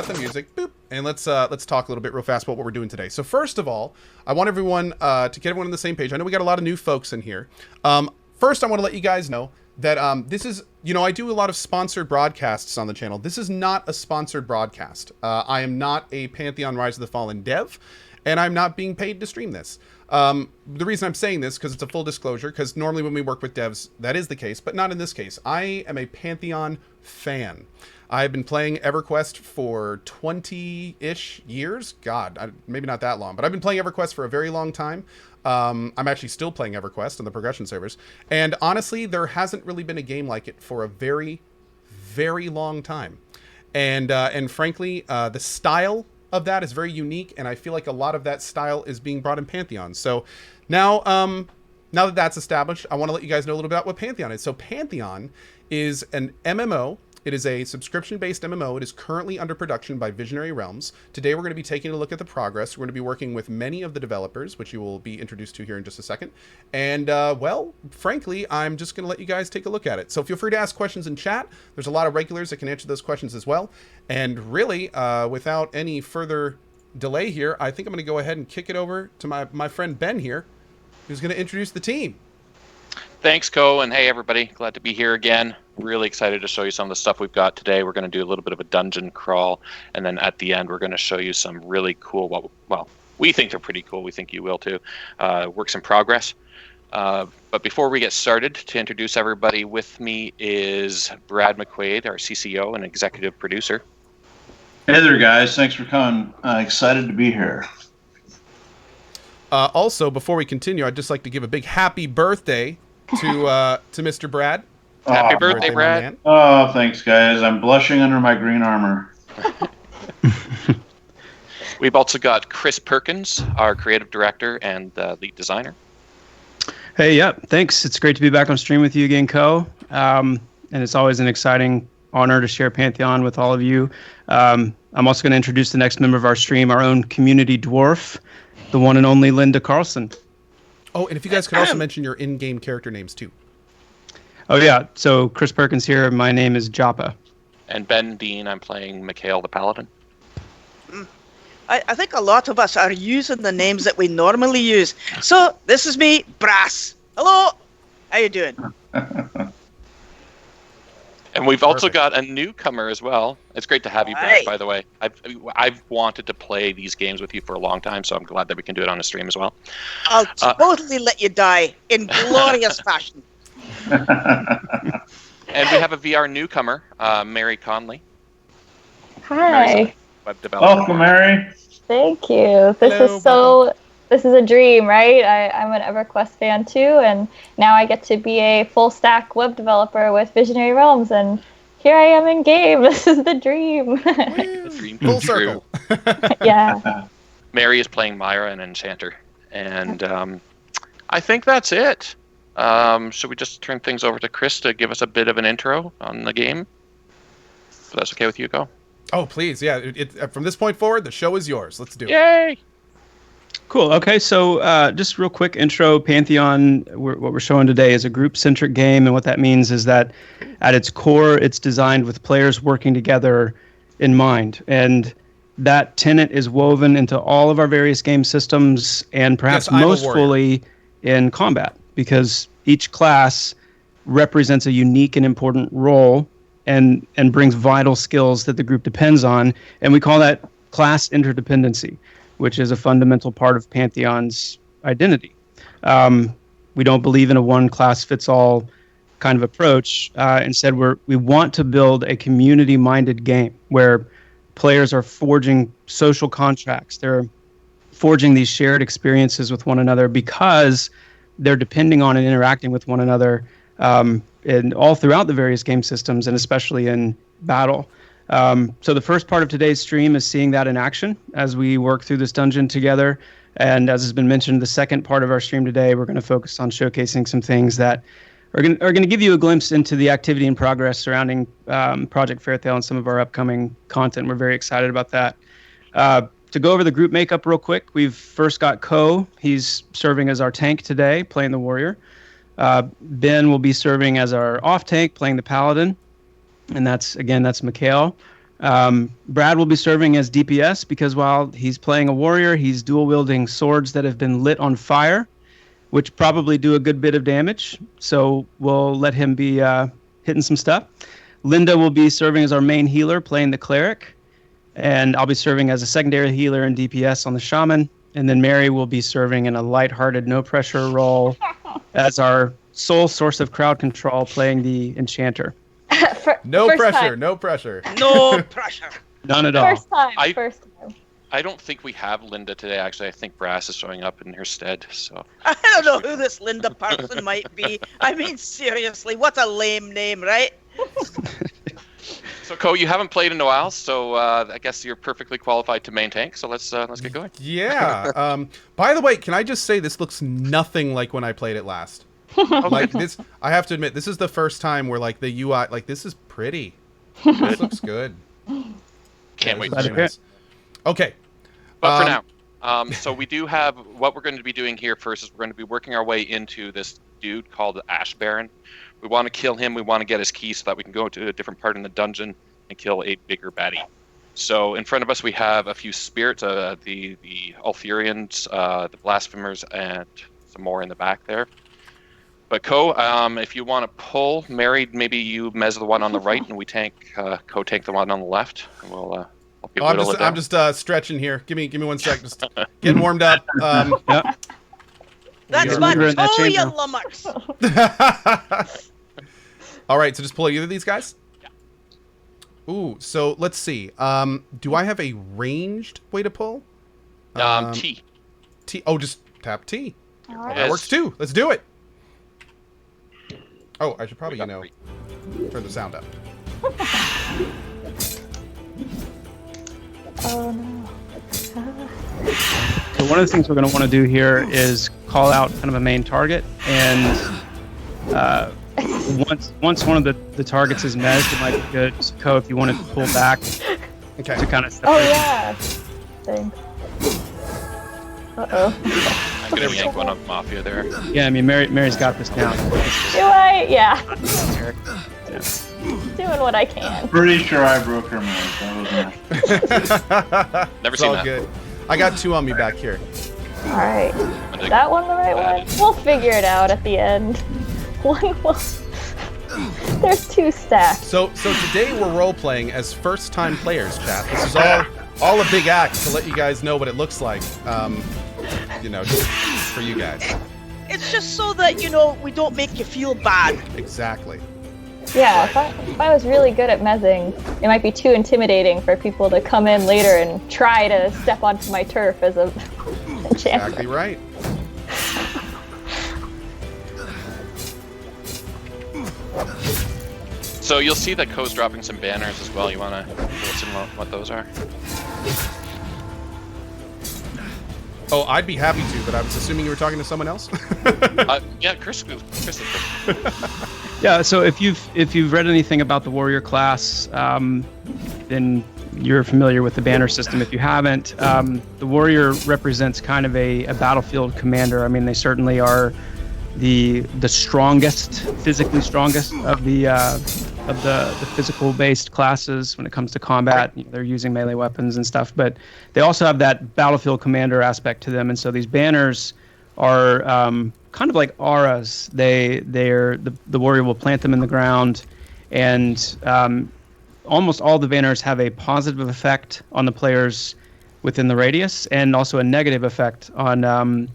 cut the music, boop, and let's talk a little bit real fast about what we're doing today. So first of all, I want everyone to get everyone on the same page. I know we got a lot of new folks in here. First, I want to let you guys know that this is, I do a lot of sponsored broadcasts on the channel. This is not a sponsored broadcast. I am not a Pantheon Rise of the Fallen dev, and I'm not being paid to stream this. The reason I'm saying this, because it's a full disclosure, because normally when we work with devs, that is the case, but not in this case. I am a Pantheon fan. I've been playing EverQuest for 20-ish years. God, maybe not that long, but I've been playing EverQuest for a very long time. I'm actually still playing EverQuest on the progression servers. And honestly, there hasn't really been a game like it for a very, very long time. And frankly, the style of that is very unique, and I feel like a lot of that style is being brought in Pantheon. So now that that's established, I want to let you guys know a little bit about what Pantheon is. So Pantheon is an MMO. It is a subscription-based MMO. It is currently under production by Visionary Realms. Today we're going to be taking a look at the progress. We're going to be working with many of the developers, which you will be introduced to here in just a second. And, well, frankly, I'm just going to let you guys take a look at it. So feel free to ask questions in chat. There's a lot of regulars that can answer those questions as well. And really, without any further delay here, I think I'm going to go ahead and kick it over to my friend Ben here, who's going to introduce the team. Thanks, Cohh, and hey, everybody. Glad to be here again. Really excited to show you some of the stuff we've got today. We're going to do a little bit of a dungeon crawl, and then at the end, we're going to show you some really cool, well, we think they're pretty cool. We think you will too. Works in progress. But before we get started, to introduce everybody, with me is Brad McQuaid, our CCO and executive producer. Hey there, guys. Thanks for coming. Excited to be here. Also, before we continue, I'd just like to give a big happy birthday to Mr. Brad. Happy birthday, Brad. Oh, thanks, guys. I'm blushing under my green armor. We've also got Chris Perkins, our creative director and lead designer. Hey, yeah, thanks. It's great to be back on stream with you again, Cohh. And it's always an exciting honor to share Pantheon with all of you. I'm also going to introduce the next member of our stream, our own community dwarf, the one and only Linda Carlson. Oh, and if you guys could also mention your in-game character names, too. Oh, yeah. So Chris Perkins here. My name is Joppa. And Ben Dean, I'm playing Mikhail the Paladin. I think a lot of us are using the names that we normally use. So, this is me, Brass. Hello. How you doing? And we've also got a newcomer as well. It's great to have you back, by the way. I've wanted to play these games with you for a long time, so I'm glad that we can do it on a stream as well. I'll totally let you die in glorious fashion. And we have a VR newcomer, Mary Conley. Hi. Web developer. Welcome, Mary. Thank you. This is a dream, right? I'm an EverQuest fan too, and now I get to be a full stack web developer with Visionary Realms, and here I am in game. This is the dream. The dream Full comes true. circle. Yeah. Mary is playing Myra, an enchanter, and I think that's it. Should we just turn things over to Chris to give us a bit of an intro on the game? If that's okay with you, Cohh? Oh, please. Yeah. From this point forward, the show is yours. Let's do it. Yay! Cool. Okay, so just real quick intro. Pantheon, what we're showing today is a group-centric game, and what that means is that at its core, it's designed with players working together in mind. And that tenet is woven into all of our various game systems, and perhaps most fully in combat, because each class represents a unique and important role and brings vital skills that the group depends on, and we call that class interdependency, which is a fundamental part of Pantheon's identity. We don't believe in a one-class-fits-all kind of approach. Instead, we want to build a community-minded game where players are forging social contracts. They're forging these shared experiences with one another because they're depending on and interacting with one another and all throughout the various game systems, and especially in battle. So the first part of today's stream is seeing that in action as we work through this dungeon together. And as has been mentioned, the second part of our stream today, we're going to focus on showcasing some things that are going to give you a glimpse into the activity and progress surrounding Project Fairtail and some of our upcoming content. We're very excited about that. To go over the group makeup real quick, we've first got Cohh. He's serving as our tank today, playing the warrior. Ben will be serving as our off tank, playing the paladin. And that's Mikhail. Brad will be serving as DPS because while he's playing a warrior, he's dual wielding swords that have been lit on fire, which probably do a good bit of damage. So we'll let him be hitting some stuff. Linda will be serving as our main healer, playing the cleric. And I'll be serving as a secondary healer and DPS on the shaman. And then Mary will be serving in a lighthearted, no-pressure role as our sole source of crowd control, playing the enchanter. No pressure, time. no pressure. No pressure. None at all. First time. First time. I don't think we have Linda today, actually. I think Brass is showing up in her stead, so... I don't know who this Linda person might be. I mean, seriously, what a lame name, right? So, Cohh, you haven't played in a while, so I guess you're perfectly qualified to main tank, so let's get going. Yeah. By the way, can I just say this looks nothing like when I played it last. Like this, I have to admit, this is the first time where like the UI, like this is pretty. This looks good. Can't wait to to see this. Okay. But for now, so we do have, what we're going to be doing here first is we're going to be working our way into this dude called Ash Baron. We want to kill him. We want to get his key so that we can go to a different part in the dungeon and kill a bigger baddie. So in front of us we have a few spirits, the Ulthurians, the Blasphemers, and some more in the back there. But Cohh, if you want to pull, Mary, maybe you mez the one on the right, and we tank, Cohh tank the one on the left, and we'll help you whittle it down. I'm just stretching here. Give me 1 sec. Just getting warmed up. Yep. That's my toe, you lummox. All right, so just pull either of these guys? Yeah. Ooh, so let's see. Do I have a ranged way to pull? T. T. Oh, just tap T. All Oh, right. that works too. Let's do it. Oh, I should probably, We got turn the sound up. Oh no. So one of the things we're going to want to do here is call out kind of a main target, and once one of the targets is mezzed, it might be good, Cohh, if you wanted to pull back Okay. to kind of separate. Oh yeah. Thanks. Uh-oh. I'm going to yank one of Mafia there. Yeah, I mean, Mary's got this down. Do I? Yeah. Yeah. Doing what I can. Pretty sure I broke her man. That was Never It's seen all that. good. I got 2 on me back here. All right. Is that one the right one? We'll figure it out at the end. One will. There's 2 stacks. So today we're role playing as first time players, chat. This is all a big act to let you guys know what it looks like. You know, just for you guys. It's just so that, we don't make you feel bad. Exactly. Yeah, if I was really good at mezzing, it might be too intimidating for people to come in later and try to step onto my turf as a enchanter. Exactly right. So you'll see that Cohh's dropping some banners as well. You want to listen what those are? Oh, I'd be happy to, but I was assuming you were talking to someone else. Yeah, Chris is Yeah, so if you've read anything about the warrior class, then you're familiar with the banner system. If you haven't, the warrior represents kind of a battlefield commander. I mean, they certainly are the strongest, physically strongest of the physical based classes when it comes to combat. They're using melee weapons and stuff, but they also have that battlefield commander aspect to them. And so these banners are kind of like auras. The warrior will plant them in the ground, and almost all the banners have a positive effect on the players within the radius, and also a negative effect on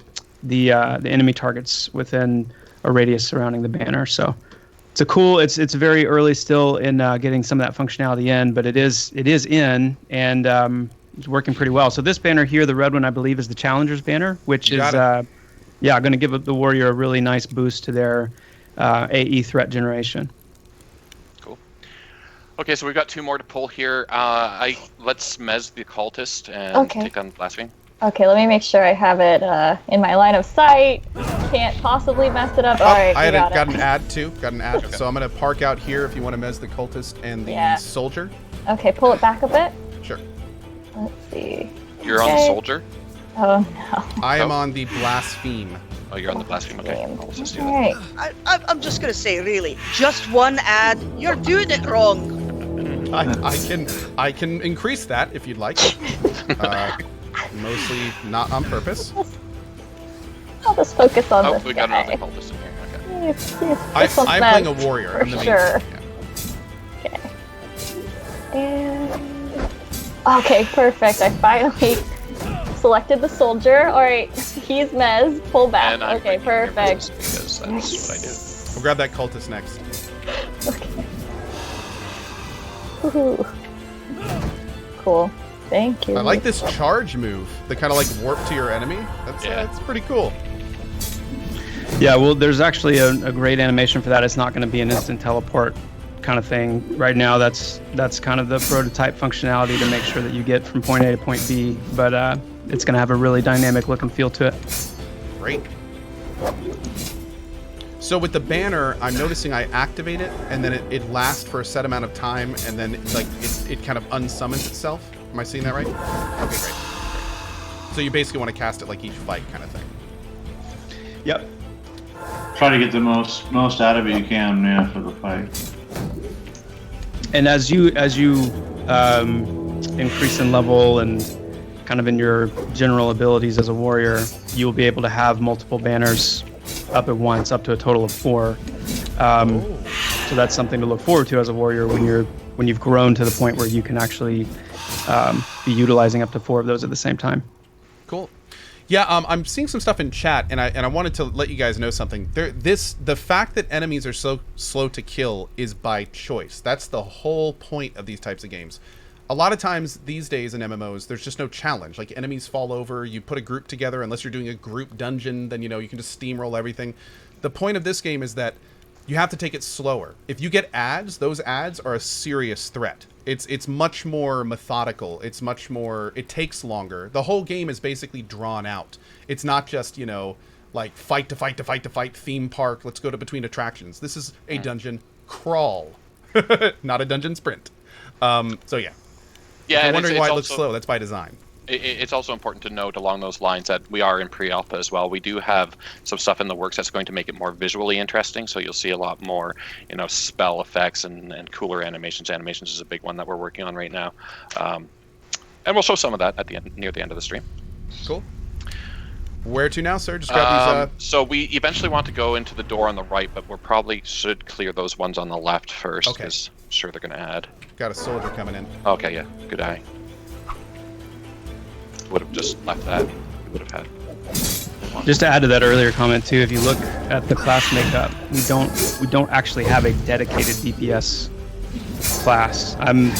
the enemy targets within a radius surrounding the banner. So it's very early still in getting some of that functionality in, but it is in, and it's working pretty well. So this banner here, the red one, I believe, is the Challenger's banner, which is going to give the warrior a really nice boost to their AE threat generation. Cool. Okay, so we've got 2 more to pull here. Let's mez the cultist and take on blaspheme. Okay, let me make sure I have it in my line of sight. Can't possibly mess it up. All right, I got it. an ad too. Got an ad. Okay. So I'm gonna park out here if you want to mez the cultist and the soldier. Okay, pull it back a bit. Sure. Let's see. You're on the soldier? Oh no. I am on the blaspheme. Oh, you're on the blaspheme. Okay, let's just do All that. right. I'm just going to say, really, just one ad, you're doing it wrong. I can increase that if you'd like. Mostly not on purpose. I'll just focus on this we got guy. another cultist in here. Okay. I'm playing a warrior. For I'm the main sure. yeah. Okay. And okay, perfect. I finally selected the soldier. All right, he's Mez. Pull back. And I'm Okay, bringing your perfect. Because that's what I do. We'll grab that cultist next. Okay. Woohoo. Cool. Thank you. I like this charge move. The kind of like warp to your enemy. That's pretty cool. Yeah, well, there's actually a great animation for that. It's not going to be an instant teleport kind of thing. Right now, that's kind of the prototype functionality to make sure that you get from point A to point B, but it's going to have a really dynamic look and feel to it. Great. So with the banner, I'm noticing I activate it, and then it lasts for a set amount of time, and then like it kind of unsummons itself. Am I seeing that right? Okay, great. So you basically want to cast it like each fight kind of thing. Yep. Try to get the most out of it you can, yeah, for the fight. And as you increase in level and kind of in your general abilities as a warrior, you'll be able to have multiple banners up at once, up to a total of 4. So that's something to look forward to as a warrior when you've grown to the point where you can actually be utilizing up to 4 of those at the same time. Cool. Yeah, I'm seeing some stuff in chat, and I wanted to let you guys know something. The fact that enemies are so slow to kill is by choice. That's the whole point of these types of games. A lot of times these days in MMOs, there's just no challenge. Like, enemies fall over, you put a group together, unless you're doing a group dungeon, then, you know, you can just steamroll everything. The point of this game is that you have to take it slower. If you get ads, those ads are a serious threat. It's much more methodical. It's much more... It takes longer. The whole game is basically drawn out. It's not just, you know, like fight to fight to fight to fight, theme park, let's go to between attractions. This is a dungeon crawl, not a dungeon sprint. So yeah. Yeah, if you're and wondering why it looks also, slow, that's by design. It's also important to note along those lines that we are in pre-alpha as well. We do have some stuff in the works that's going to make it more visually interesting. So you'll see a lot more, you know, spell effects and cooler animations. Animations is a big one that we're working on right now, and we'll show some of that at the end, near the end of the stream. Cool. Where to now, sir? Just grab these. So we eventually want to go into the door on the right, but we probably should clear those ones on the left first. Okay. Because I'm sure they're going to add. Got a soldier coming in. Okay, yeah, good eye. Would have just left that. We would have had. Just to add to that earlier comment too, if you look at the class makeup, we don't actually have a dedicated DPS class. I'm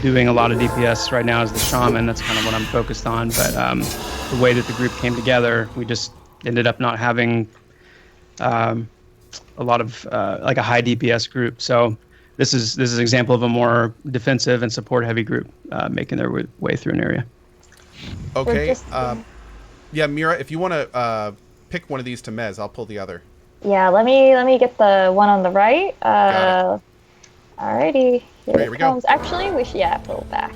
doing a lot of DPS right now as the shaman. That's kind of what I'm focused on. But the way that the group came together, we just ended up not having a lot of like a high DPS group. So this is an example of a more defensive and support heavy group making their way through an area. Okay. Yeah, Mira, if you want to pick one of these to Mez, I'll pull the other. Yeah, let me get the one on the right. Got Alrighty. Here we go. Actually, we should pull back.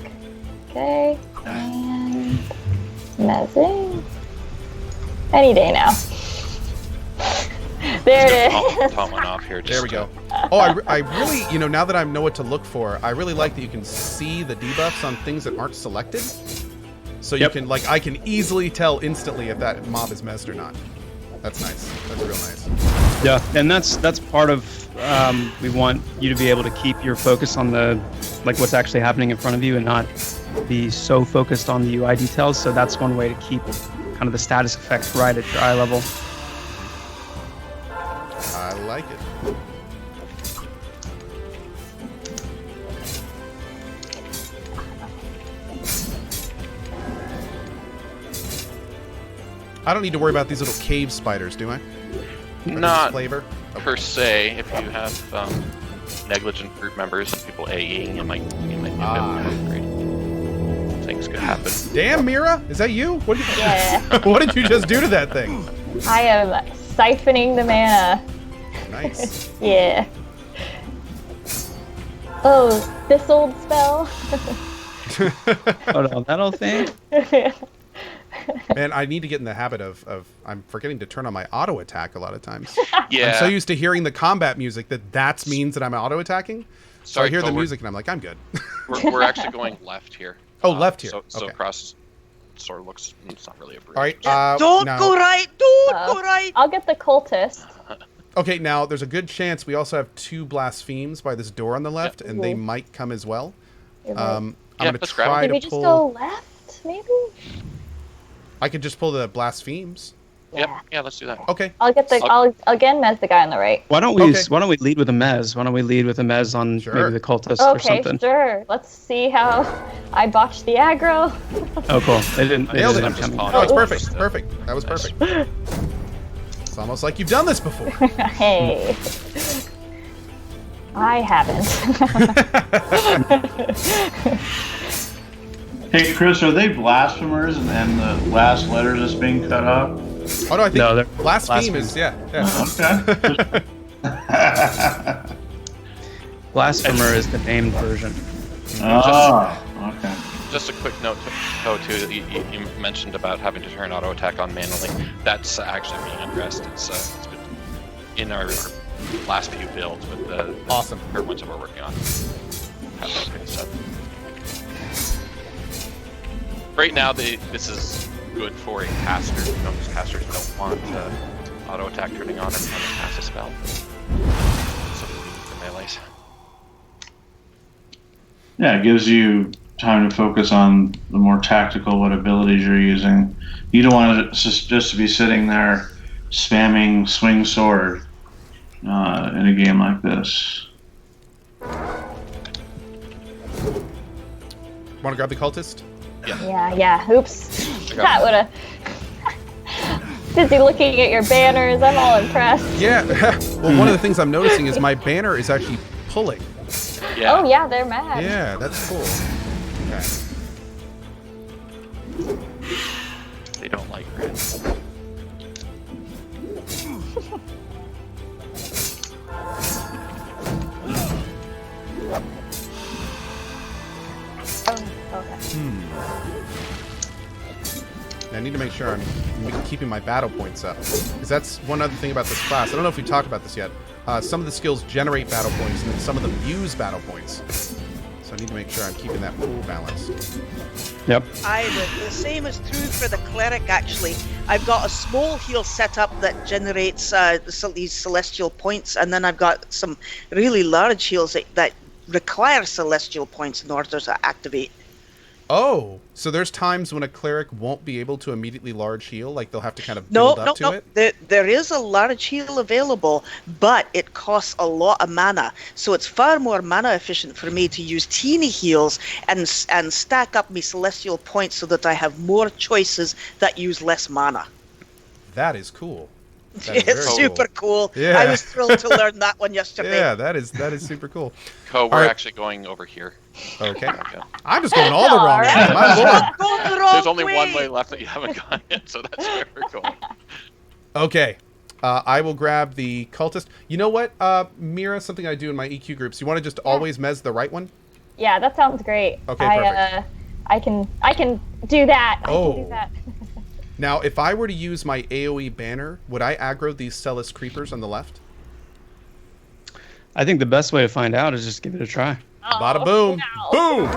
Okay. And Mezzing. Any day now. There it is. Tom one off here. There we go. Oh, I really, you know, now that I know what to look for, I really like that you can see the debuffs on things that aren't selected. So you can, like, I can easily tell instantly if that mob is mezzed or not. That's nice. That's real nice. Yeah, and that's part of, we want you to be able to keep your focus on the, like, what's actually happening in front of you and not be so focused on the UI details. So that's one way to keep kind of the status effects right at your eye level. I like it. I don't need to worry about these little cave spiders, do I? Not flavor per se. If you have negligent group members, people AEing, you might be a bit worried. Things could happen. Damn, Mira, is that you? What did you? Yeah. What did you just do to that thing? I am siphoning the mana. Nice. Yeah. Oh, this old spell. Hold on, that old thing. Man, I need to get in the habit of I'm forgetting to turn on my auto attack a lot of times. Yeah. I'm so used to hearing the combat music that means that I'm auto attacking. So I hear Cohh, the music and I'm like, I'm good. We're actually going left here. Oh, left here. So Okay. cross sort of looks. It's not really a bridge. All right. Don't now, go right. Don't go right. I'll get the cultist. Okay, now there's a good chance we also have 2 blasphemes by this door on the left, and they might come as well. You're right. I'm Yeah, gonna let's grab try them. Maybe to just go pull. left, maybe? I could just pull the blasphemes. Yep. Yeah, let's do that. Okay. I'll get the. I'll again mez the guy on the right. Why don't we Okay. Why don't we lead with a mez? Why don't we lead with a mez on Sure. maybe the cultist or Okay, something? sure. Let's see how I botched the aggro. Oh, cool. They didn't. They Nailed didn't it. end up coming. Oh, it's Oh. perfect. Perfect. That was Nice. perfect. It's almost like you've done this before. Hey. I haven't. Hey, Chris, are they blasphemers and the last letters is being cut off? Oh no, I think No, they're blaspheme is yeah. Okay. Blasphemer is the named version. Oh, okay. Just a quick note, Cohh, too. That you mentioned about having to turn auto attack on manually. That's actually being addressed. It's been in our last few builds with the Awesome. current ones that we're working on. Okay, so right now, this is good for a caster. Most casters don't want auto attack turning on every time they cast a spell. So we need for melees. Yeah, it gives you time to focus on the more tactical what abilities you're using. You don't want it just to be sitting there spamming swing sword in a game like this. Want to grab the cultist? Yeah. Oops. That would have. Busy looking at your banners. I'm all impressed. Yeah. Well, one of the things I'm noticing is my banner is actually pulling. Yeah. Oh yeah, they're mad. Yeah, that's cool. Okay. They don't like red. I need to make sure I'm keeping my battle points up, because that's one other thing about this class. I don't know if we talked about this yet. Some of the skills generate battle points, and then some of them use battle points. So I need to make sure I'm keeping that pool balanced. Yep. The same is true for the cleric, actually. I've got a small heal set up that generates these celestial points, and then I've got some really large heals that require celestial points in order to activate. Oh, so there's times when a cleric won't be able to immediately large heal, like they'll have to kind of build up to it? There is a large heal available, but it costs a lot of mana. So it's far more mana efficient for me to use teeny heals and stack up me celestial points so that I have more choices that use less mana. That is cool. That is It's very super cool. Yeah. I was thrilled to learn that one yesterday. Yeah, that is super cool. We're right. actually going over here. Okay. Okay. I'm just going all the wrong way. Alright. My lord. Go the wrong There's only one way left that you haven't gone yet, so that's where we're going. Okay. I will grab the cultist. You know what, Mira, something I do in my EQ groups. You want to just always mez the right one? Yeah, that sounds great. Okay, perfect. I can do that. I Oh. can do that. Now, if I were to use my AoE banner, would I aggro these Celis creepers on the left? I think the best way to find out is just give it a try. Bada boom. wow. Boom!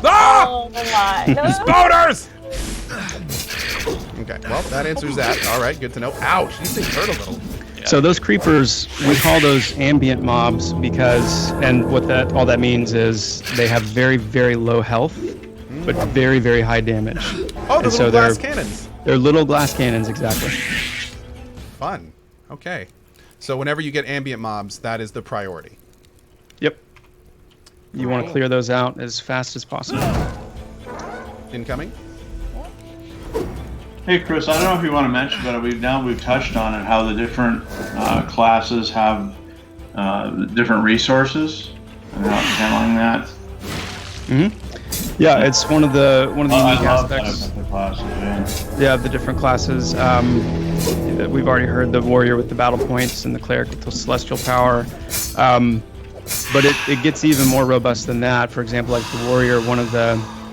Ah! Oh my. No. Boners! Okay, well, that answers that. All right, good to know. Ouch, these things hurt a little. So those creepers, we call those ambient mobs because, and what all that means is they have very, very low health, but very, very high damage. Oh, the And so little glass they're- cannons. They're little glass cannons, exactly. Fun. Okay. So whenever you get ambient mobs, that is the priority. Yep. You want to clear those out as fast as possible. Incoming? Hey, Chris, I don't know if you want to mention, but we've touched on it, how the different classes have different resources and how it's handling that. Yeah, it's one of the unique I love aspects. that about the classes, Yeah, the different classes. We've already heard the warrior with the battle points and the cleric with the celestial power. But it gets even more robust than that. For example, like the warrior,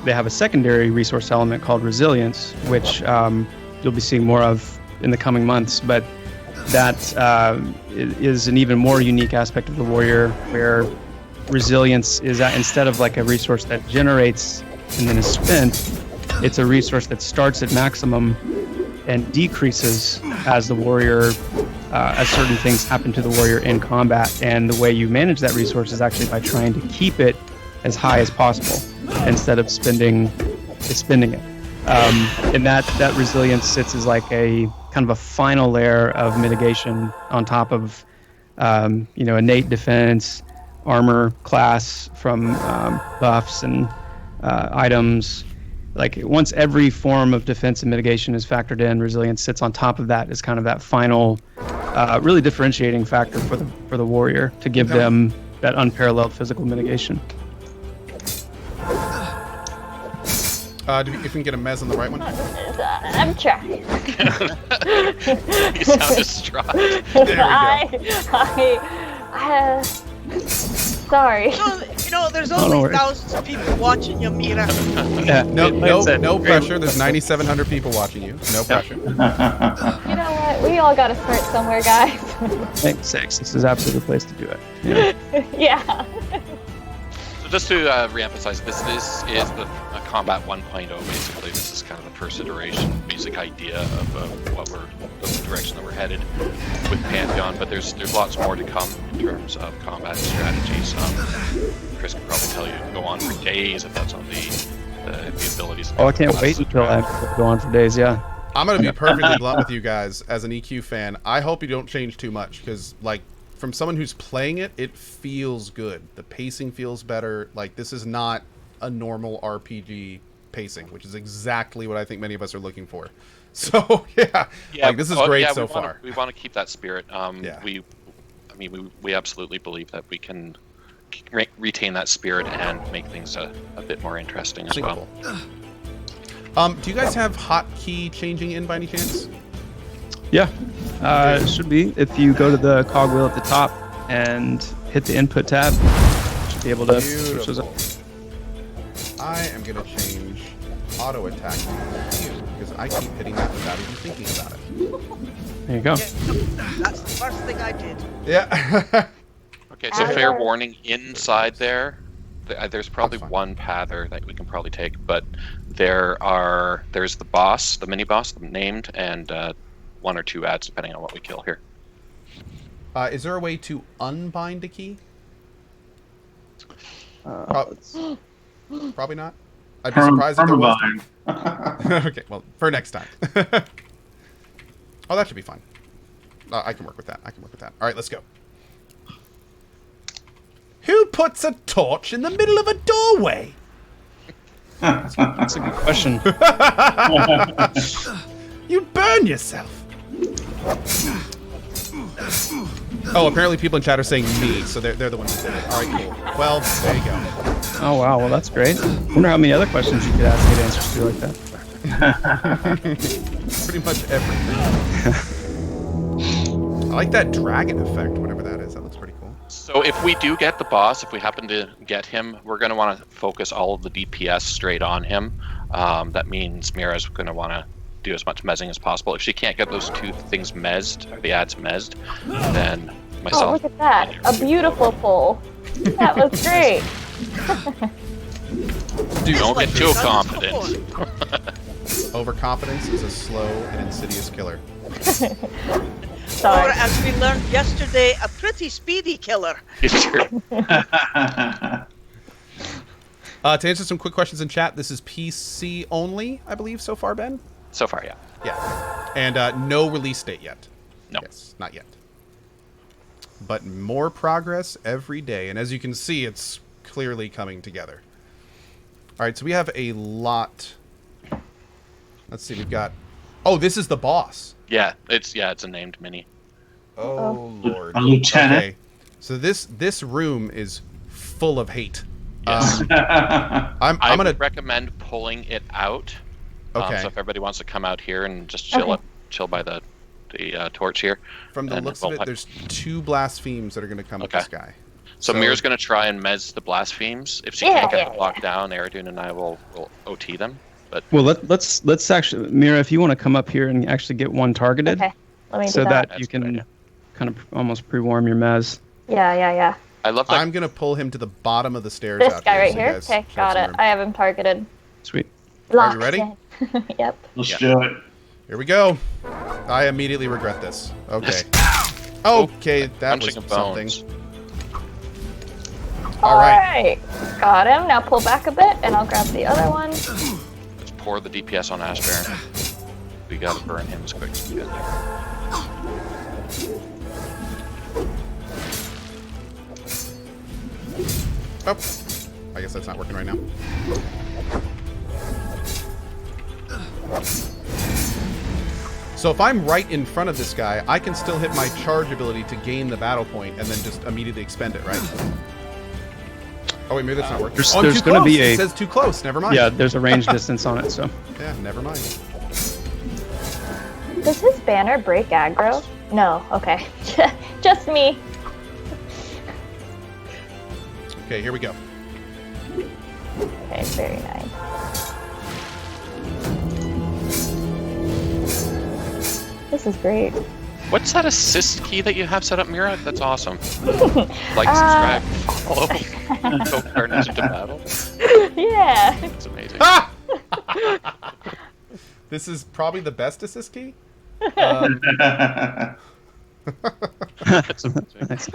they have a secondary resource element called resilience, which you'll be seeing more of in the coming months. But that is an even more unique aspect of the warrior, where resilience is that instead of like a resource that generates and then is spent, it's a resource that starts at maximum and decreases as the warrior, as certain things happen to the warrior in combat. And the way you manage that resource is actually by trying to keep it as high as possible instead of spending it. And that resilience sits as like a kind of a final layer of mitigation on top of innate defense, armor class from buffs and items. Like once every form of defense and mitigation is factored in, resilience sits on top of that as kind of that final, really differentiating factor for the warrior to give them that unparalleled physical mitigation. If we can get a mez on the right one. I'm trying. You sound distraught. There we I sorry. There's don't only worry. thousands of people watching you, Mira. Yeah, No pressure. There's 9,700 people watching you. No pressure. You know what? We all gotta start somewhere, guys. Thanks, Six. This is absolutely the place to do it. Yeah. Yeah. So just to reemphasize, this is the Combat 1.0. Basically, this is kind of the first iteration, basic idea of the direction that we're headed with Pantheon. But there's lots more to come in terms of combat strategies. Chris can probably tell you go on for days if that's on the abilities. Oh, I can't wait until I go on for days. Yeah. I'm gonna be perfectly blunt with you guys as an EQ fan. I hope you don't change too much because, like, from someone who's playing it, it feels good. The pacing feels better. Like, this is not a normal RPG pacing, which is exactly what I think many of us are looking for. So yeah, like, this is great so far. We want to keep that spirit. Yeah. We absolutely believe that we can retain that spirit and make things a bit more interesting as well. Do you guys have hotkey changing in by any chance? Yeah. It should be. If you go to the cogwheel at the top and hit the input tab, you should be able to switch those up. I am going to change auto attack to Q because I keep hitting that without even thinking about it. There you go. That's the first thing I did. Yeah. Okay, so fair warning, inside there's probably one pather that we can probably take, but there's the boss, the mini boss named, and one or two ads depending on what we kill here. Is there a way to unbind a key? Probably not. I'd be surprised if there was. Okay, well, for next time. Oh, that should be fine. I can work with that. All right, let's go. Who puts a torch in the middle of a doorway? That's a good question. You burn yourself. Oh, apparently people in chat are saying me, so they're the ones who did it. All right, cool. Well, there you go. Oh, wow. Well, that's great. I wonder how many other questions you could ask get answers to like that. Pretty much everything. I like that dragon effect, whatever that is. That looks pretty cool. So if we do get the boss, if we happen to get him, we're going to want to focus all of the DPS straight on him. That means Mira's going to want to do as much mezzing as possible. If she can't get those two things mezzed, or the ads mezzed, then myself... Oh, look at that. A beautiful pull. That was great. Dude, don't get too confident. Overconfidence is a slow and insidious killer. Sorry. Or, as we learned yesterday, a pretty speedy killer. It's true. To answer some quick questions in chat, this is PC only, I believe, so far, Ben? So far, yeah. Yeah. And no release date yet. No. Yes, not yet. But more progress every day. And as you can see, it's clearly coming together. All right, so we have a lot. Let's see, we've got... Oh, this is the boss. Yeah, it's a named mini. Oh, Lord. A lieutenant. Okay. So this room is full of hate. Yes. I'm I gonna would recommend pulling it out. Okay. So if everybody wants to come out here and just chill by the torch here. From the looks of it, there's 2 blasphemes that are going to come with this guy. So Mira's going to try and mez the blasphemes. If she can't get them locked down, Aradune and I will OT them. But well, let's actually, Mira, if you want to come up here and actually get one targeted, Okay. Let me do so that. that you can kind of almost pre-warm your mez. Yeah. I love that. I'm gonna pull him to the bottom of the stairs. This out guy here, right so you here? guys Okay, show got some it. room. I have him targeted. Sweet. Are you ready? In. Yep. Let's do it. Here we go. I immediately regret this. Okay. Okay, that was Crunching of something. bones. All right. Got him. Now pull back a bit, and I'll grab the other one. Let's pour the DPS on Ash Baron. We gotta burn him as quick as we can. Oh, I guess that's not working right now. So if I'm right in front of this guy, I can still hit my charge ability to gain the battle point and then just immediately expend it, right? Oh wait, maybe that's not working. There's I'm too gonna close. be It a- says too close. Never mind. Yeah, there's a range distance on it, so. Yeah, never mind. Does his banner break aggro? No. Okay. Just me. Okay, here we go. Okay, very nice. This is great. What's that assist key that you have set up, Mira? That's awesome. Like, subscribe, follow, CohhCarnage into battle. Yeah. It's amazing. Ah! This is probably the best assist key. It's amazing. Nice.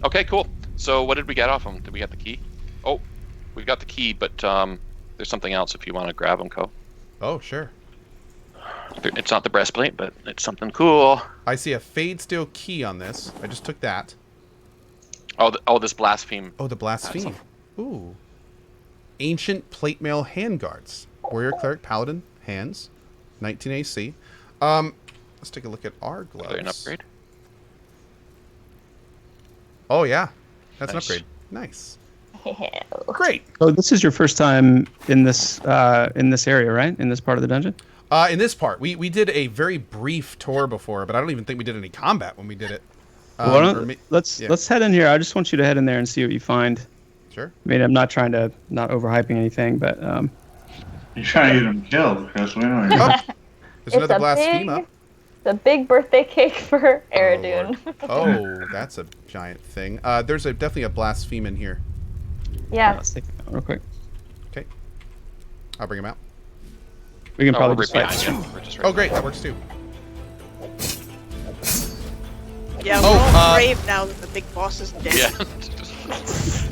Okay, cool. So what did we get off him? Did we get the key? Oh, we got the key, but there's something else if you want to grab him, Cohh. Oh, sure. It's not the breastplate, but it's something cool. I see a Fade Steel key on this. I just took that. Oh, this blaspheme. Oh, the Blaspheme. Ooh. Ancient Plate Mail Handguards. Warrior, Cleric, Paladin, hands. 19 AC. Let's take a look at our Are gloves. they an upgrade? Oh, yeah. That's Nice. an upgrade. Nice. Yeah. Great. So this is your first time in this area, right? In this part of the dungeon? In this part, we did a very brief tour before, but I don't even think we did any combat when we did it. Why or don't, ma- let's yeah. let's head in here. I just want you to head in there and see what you find. Sure. I mean, I'm not trying to not overhyping anything, but You're trying to get him killed, Chris. We know you're Oh, there's another a Blaspheme big, up. the big birthday cake for Eridune. Oh, that's a giant thing. There's definitely a Blaspheme in here. Yeah. let's take it out real quick. Okay. I'll bring him out. We can Oh, probably we're just right fight. behind you. We're just right Oh, great. That works too. Yeah, Oh, we're all brave now that the big boss is dead. Yeah. For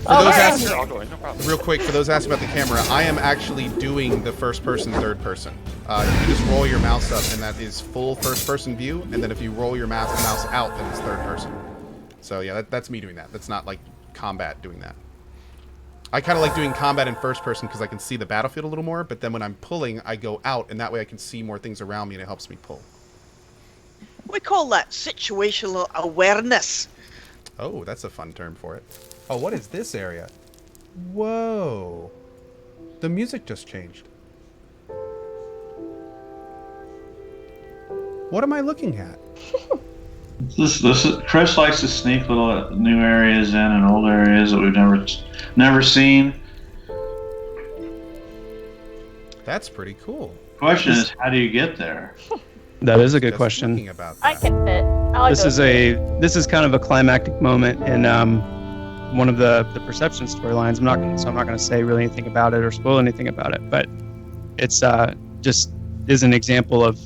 those right. asking, We're all going, no problem. real quick, for those asking about the camera, I am actually doing the first person, third person. You can just roll your mouse up, and that is full first person view. And then if you roll your mouse out, then it's third person. So yeah, that's me doing that. That's not like combat doing that. I kind of like doing combat in first person because I can see the battlefield a little more. But then when I'm pulling, I go out, and that way I can see more things around me, and it helps me pull. We call that situational awareness. Oh, that's a fun term for it. Oh, what is this area? Whoa. The music just changed. What am I looking at? Chris likes to sneak little new areas in and old areas that we've never seen. That's pretty cool. Question is, how do you get there? That is a good Just question. thinking about I that. can fit. I'll This go is fit. this is kind of a climactic moment in one of the perception storylines. I'm not going to say really anything about it or spoil anything about it, but it's just is an example of,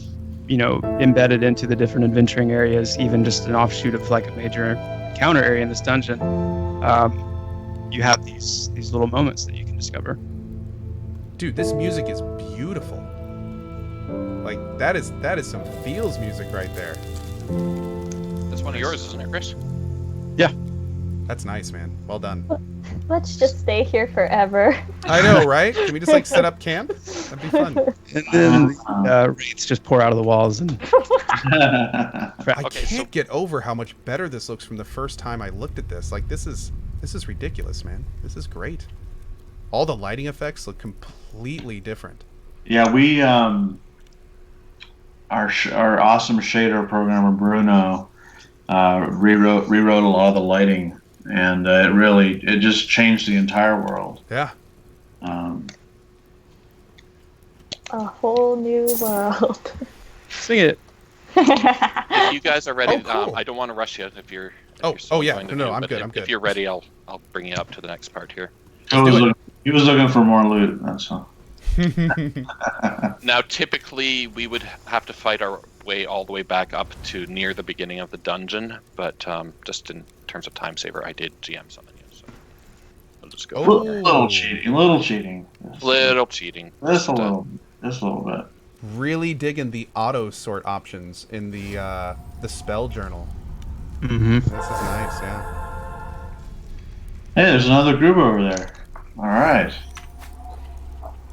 you know, embedded into the different adventuring areas, even just an offshoot of like a major encounter area in this dungeon. You have these little moments that you can discover. Dude, this music is beautiful. Like that is some feels music right there. That's one of yours, isn't it, Chris? Yeah. That's nice, man. Well done. Let's just stay here forever. I know, right? Can we just like set up camp? That'd be fun. And then wraiths just pour out of the walls and I Okay, can't so- get over how much better this looks from the first time I looked at this. Like this is ridiculous, man. This is great. All the lighting effects look completely different. Yeah, we our awesome shader programmer Bruno rewrote a lot of the lighting, and it just changed the entire world. Yeah. A whole new world. sing it. If you guys are ready, Oh, cool. I don't want to rush you. If you're Yeah. going to No, do, I'm but good. I'm good. If you're ready, I'll bring you up to the next part here. He was looking for more loot. That's all. Now, typically, we would have to fight our way all the way back up to near the beginning of the dungeon, but just in terms of time saver, I did GM summon you, so I'll just go. Oh. Little cheating. Little cheating. Little cheating. Just a little bit. Really digging the auto sort options in the spell journal. Mm-hmm. This is nice, yeah. Hey, there's another group over there. All right.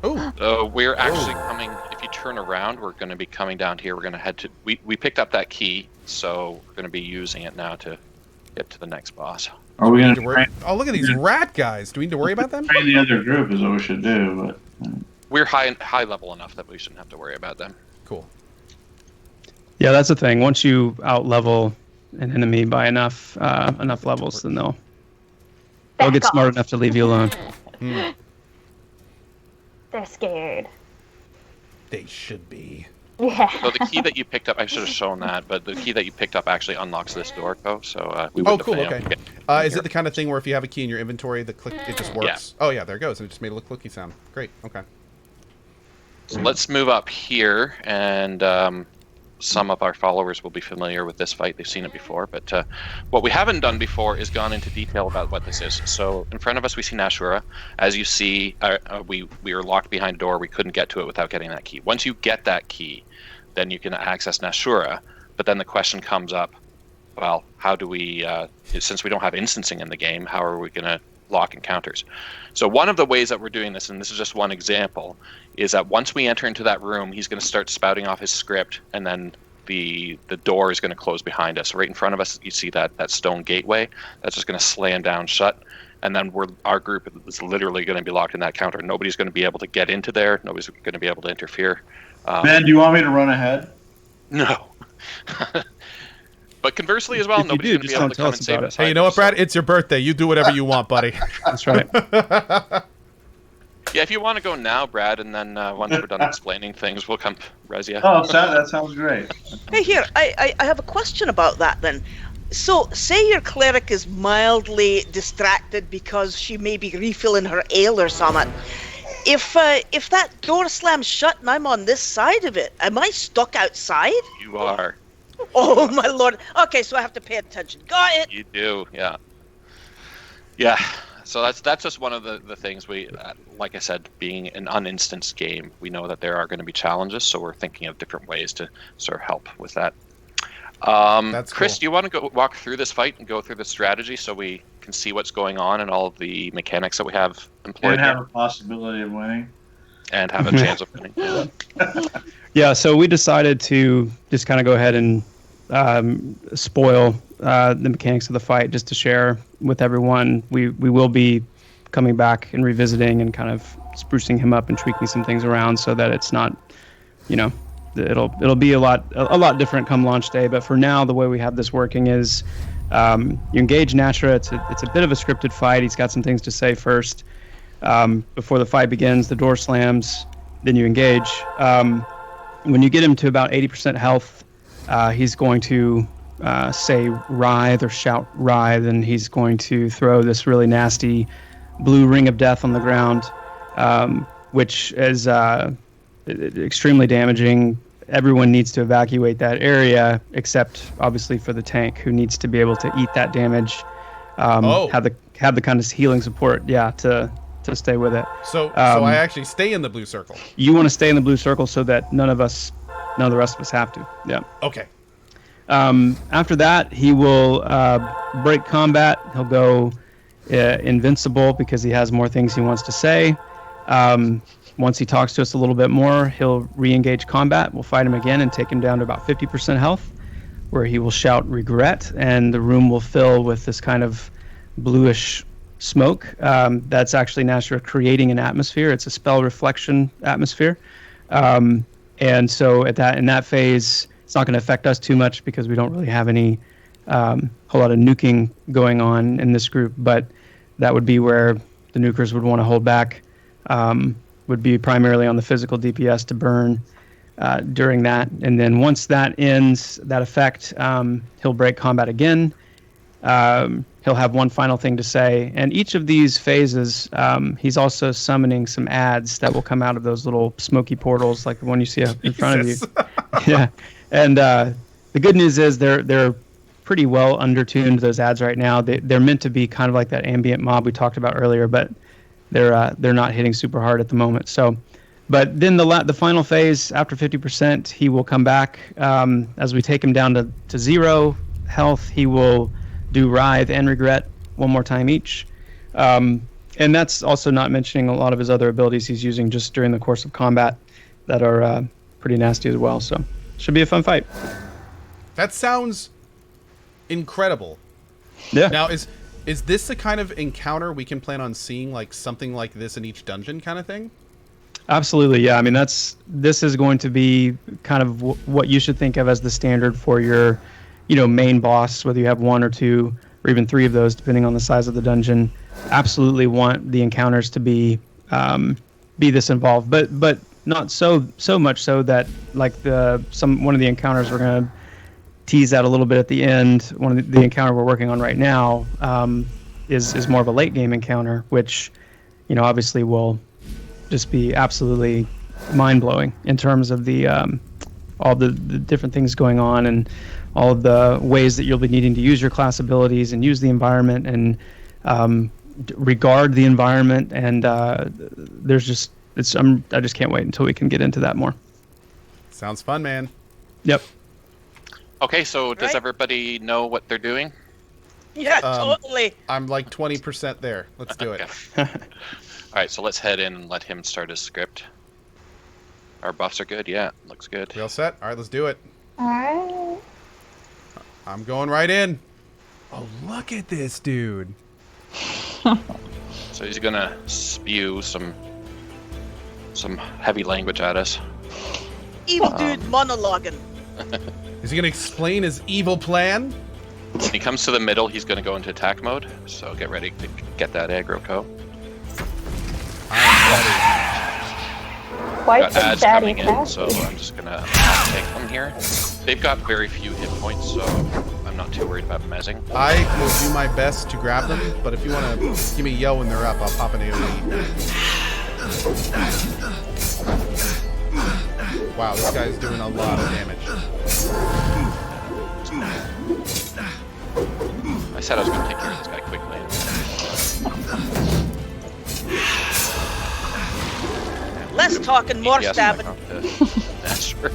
Oh, So we're actually coming. If you turn around, we're going to be coming down here. We're going to head to. We picked up that key, so we're going to be using it now to get to the next boss. Are we going to to worry. Oh, look at these rat guys. Do we need to worry about them? train the other group? Is what we should do. But We're high level enough that we shouldn't have to worry about them. Cool. Yeah, that's the thing. Once you out level an enemy by enough levels, then they'll get smart enough to leave you alone. They're scared. They should be. Yeah. So the key that you picked up, I should have shown that, but the key that you picked up actually unlocks this door, Cohh. So we wouldn't cool. have been Okay. able to get Is here. it the kind of thing where if you have a key in your inventory, the click it just works? Yeah. Oh yeah, there it goes, and it just made a little clicky sound. Great. Okay. So let's move up here, and some of our followers will be familiar with this fight. They've seen it before, but what we haven't done before is gone into detail about what this is. So in front of us, we see Nashura. As you see, we were locked behind a door. We couldn't get to it without getting that key. Once you get that key, then you can access Nashura. But then the question comes up, well, how do we, since we don't have instancing in the game, how are we going to lock encounters? So one of the ways that we're doing this, and this is just one example, is that once we enter into that room, he's going to start spouting off his script, and then the door is going to close behind us. Right in front of us, you see that stone gateway. That's just going to slam down shut, and then our group is literally going to be locked in that counter. Nobody's going to be able to get into there. Nobody's going to be able to interfere. Ben, do you want me to run ahead? No. But conversely as well, If you nobody's do, going to be just able don't to tell come us and save about us. Hey, you know what, Brad? It's your birthday. You do whatever you want, buddy. That's right. Yeah, if you want to go now, Brad, and then once we're done explaining things, we'll come res you. Oh, that sounds great. Hey, here, I have a question about that then. So, say your cleric is mildly distracted because she may be refilling her ale or something. If that door slams shut and I'm on this side of it, am I stuck outside? You are. Oh my lord. Okay, so I have to pay attention. Got it. You do, yeah. Yeah. So that's just one of the things we, like I said, being an uninstanced game, we know that there are going to be challenges, so we're thinking of different ways to sort of help with that. That's Chris, cool. do you want to go walk through this fight and go through the strategy so we can see what's going on and all of the mechanics that we have employed And have here a possibility of winning. and have a chance of winning? Yeah. Yeah, so we decided to just kind of go ahead and spoil the mechanics of the fight just to share with everyone. We will be coming back and revisiting and kind of sprucing him up and tweaking some things around so that it's not, it'll be a lot different come launch day. But for now, the way we have this working is you engage Nashura. It's a bit of a scripted fight. He's got some things to say first. Before the fight begins, the door slams, then you engage. When you get him to about 80% health, he's going to say writhe or shout writhe, and he's going to throw this really nasty blue ring of death on the ground, which is extremely damaging. Everyone needs to evacuate that area, except obviously for the tank, who needs to be able to eat that damage, have the kind of healing support, to stay with it. So I actually stay in the blue circle. You want to stay in the blue circle so that none of the rest of us have to. Yeah. Okay. After that, he will break combat. He'll go invincible because he has more things he wants to say. Once he talks to us a little bit more, he'll re-engage combat. We'll fight him again and take him down to about 50% health, where he will shout regret, and the room will fill with this kind of bluish smoke. That's actually Nashura creating an atmosphere. It's a spell reflection atmosphere. And so in that phase, it's not going to affect us too much because we don't really have any whole lot of nuking going on in this group. But that would be where the nukers would want to hold back. Would be primarily on the physical DPS to burn during that. And then once that ends, that effect, he'll break combat again. He'll have one final thing to say. And each of these phases, he's also summoning some ads that will come out of those little smoky portals, like the one you see up in front of you. Yeah. And the good news is they're pretty well undertuned, those ads right now. They're meant to be kind of like that ambient mob we talked about earlier, but they're not hitting super hard at the moment. So, but then the final phase, after 50%, he will come back. As we take him down to 0 health, he will do Writhe and Regret one more time each. And that's also not mentioning a lot of his other abilities he's using just during the course of combat that are pretty nasty as well. So should be a fun fight. That sounds incredible. Yeah. Now, is this the kind of encounter we can plan on seeing, like something like this in each dungeon kind of thing? Absolutely, yeah. I mean, this is going to be kind of what you should think of as the standard for your, main boss, whether you have 1 or 2 or even 3 of those, depending on the size of the dungeon. Absolutely want the encounters to be this involved, but not so much so that like one of the encounters we're gonna tease out a little bit at the end. One of the encounter we're working on right now is more of a late game encounter, which obviously will just be absolutely mind blowing in terms of the all the different things going on and all of the ways that you'll be needing to use your class abilities and use the environment and regard the environment. And I just can't wait until we can get into that more. Sounds fun, man. Yep. Okay, so does Right. everybody know what they're doing? Yeah, totally. I'm like 20% there. Let's do it. All right, so let's head in and let him start his script. Our buffs are good. Yeah, looks good. We all set? All right, let's do it. All right. I'm going right in. Oh, look at this dude. So he's gonna spew some heavy language at us. Evil dude monologuing. Is he going to explain his evil plan? When he comes to the middle, he's gonna go into attack mode. So get ready to get that aggro, Cohh. Quite Got the ads daddy coming in, pack. so I'm just gonna take them here. They've got very few hit points, so I'm not too worried about mezzing. I will do my best to grab them, but if you want to give me a yell when they're up, I'll pop an AoE. Wow, this guy's doing a lot of damage. I said I was gonna take care of this guy quickly. Less talking, more DPS stabbing. That's true.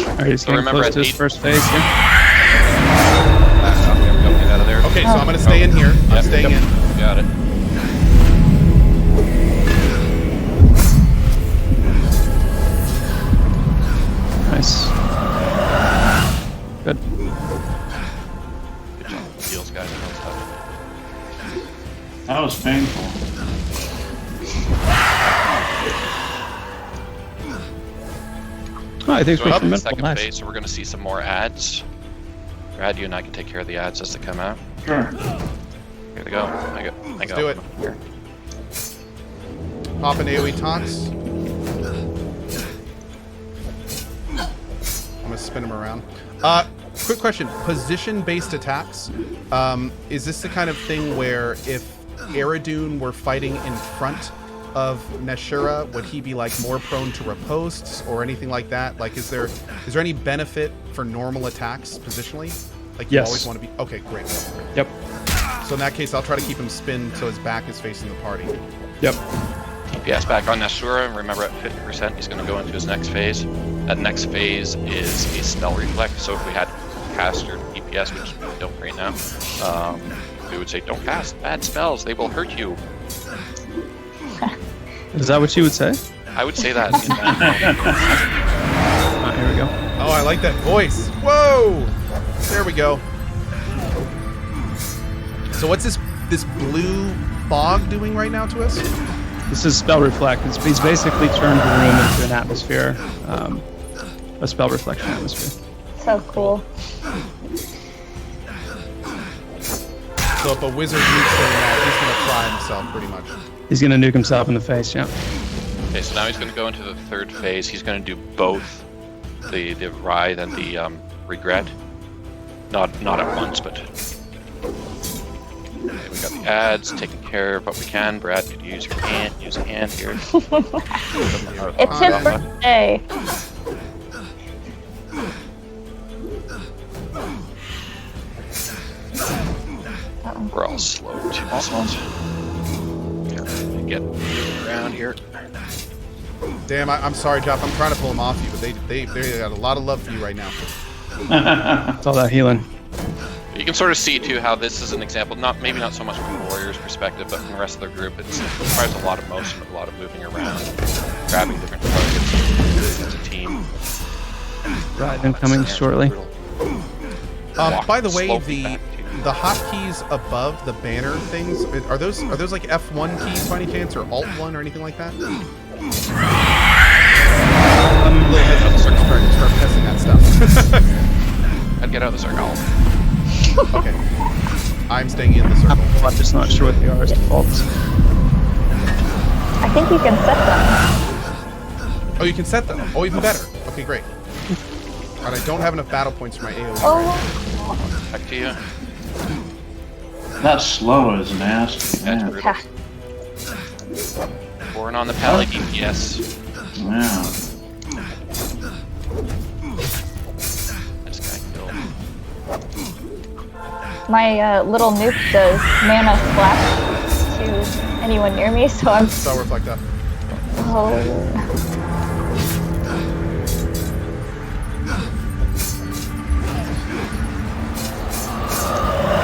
All right, he's getting remember close at to his 8 first phase here. Back up, there we go, get out of there. Okay, so I'm going to stay in here. I'm Yep, staying yep, in. Got it. Nice. Good. Good job. Heals, guys. That was painful. Oh, I think So we're up in the formidable. second Nice. phase, so we're gonna see some more ads. Brad, you and I can take care of the ads as they come out. Sure. Here they go. I got do it. Here. Pop an AoE taunts. I'm going to spin him around. Quick question. Position-based attacks. Is this the kind of thing where if Eridune were fighting in front of Nashura, would he be like more prone to riposts or anything like that? Like, is there any benefit for normal attacks positionally? Like, you Yes. always want to be... Okay, great. Yep. So in that case, I'll try to keep him spin so his back is facing the party. Yep. DPS back on Nashura. Remember, at 50%, he's going to go into his next phase. That next phase is a spell reflect. So if we had caster DPS, which we don't right now, we would say, don't cast bad spells. They will hurt you. Is that what you would say? I would say that. In that Here we go. Oh, I like that voice. Whoa! There we go. So what's this blue fog doing right now to us? This is spell reflect. He's basically turned the room into an atmosphere, a spell reflection atmosphere. So cool. So if a wizard nukes him, he's going to fry himself pretty much. He's gonna nuke himself in the face. Yeah. Okay, so now he's going to go into the third phase. He's going to do both the Writhe and the Regret. Not at once, but... Okay, we got the ads taken care of, but we can. Brad, could you use your hand? Use a hand here. It's his birthday. We're all slow too. Get around here. Damn, I'm sorry, Jeff. I'm trying to pull them off you, but they got a lot of love for you right now. It's all that healing. You can sort of see too how this is an example, maybe not so much from the Warriors' perspective, but from the rest of their group, it requires a lot of motion, a lot of moving around, grabbing different targets as a team. Right, incoming shortly. By the way, the hotkeys above the banner things are those like F1 keys by any chance, or Alt 1 or anything like that? A little heads up, start testing that stuff. I'd get out of the circle. Okay. I'm staying in the circle. I'm just not sure what they are as defaults. I think you can set them. Oh, you can set them. Oh, even better. Okay, great. And I don't have enough battle points for my AoE. Oh. Back to you. That slow is nasty. That's Man. brutal. Born on the pally DPS. Yeah. This guy killed. My little nuke does mana splash to anyone near me, so I'm... Spell reflect up. Oh.